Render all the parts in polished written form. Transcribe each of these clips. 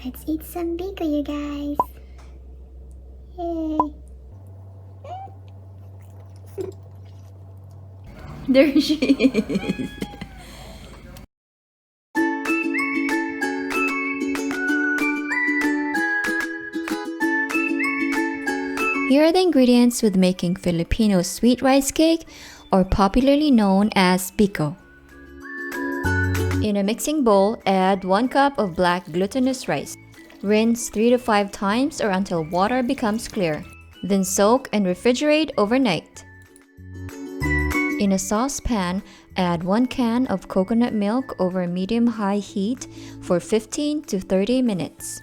Let's eat some Biko, you guys. Yay. There she is. Here are the ingredients with making Filipino Sweet Rice Cake, or popularly known as Biko. In a mixing bowl, add 1 cup of black glutinous rice. Rinse 3 to 5 times or until water becomes clear. Then soak and refrigerate overnight. In a saucepan, add 1 can of coconut milk over medium-high heat for 15 to 30 minutes.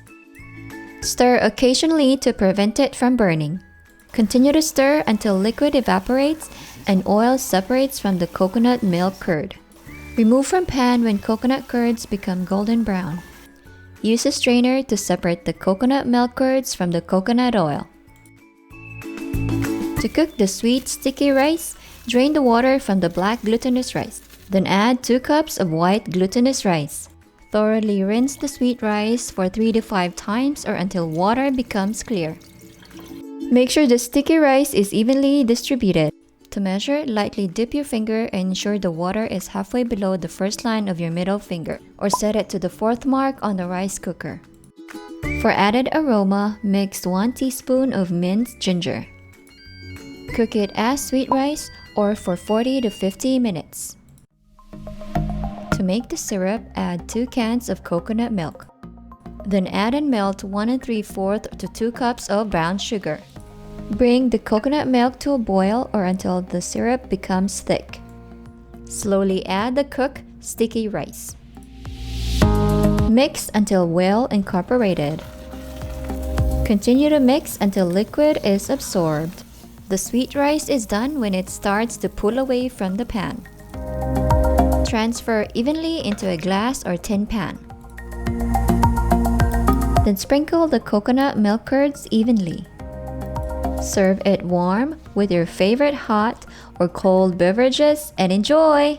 Stir occasionally to prevent it from burning. Continue to stir until liquid evaporates and oil separates from the coconut milk curd. Remove from pan when coconut curds become golden brown. Use a strainer to separate the coconut milk curds from the coconut oil. To cook the sweet sticky rice, drain the water from the black glutinous rice. Then add 2 cups of white glutinous rice. Thoroughly rinse the sweet rice for 3 to 5 times or until water becomes clear. Make sure the sticky rice is evenly distributed. To measure, lightly dip your finger and ensure the water is halfway below the first line of your middle finger, or set it to the 4th mark on the rice cooker. For added aroma, mix 1 teaspoon of minced ginger. Cook it as sweet rice or for 40 to 50 minutes. To make the syrup, add 2 cans of coconut milk. Then add and melt 1 3/4 to 2 cups of brown sugar. Bring the coconut milk to a boil or until the syrup becomes thick. Slowly add the cooked sticky rice. Mix until well incorporated. Continue to mix until liquid is absorbed. The sweet rice is done when it starts to pull away from the pan. Transfer evenly into a glass or tin pan. Then sprinkle the coconut milk curds evenly. Serve it warm with your favorite hot or cold beverages and enjoy!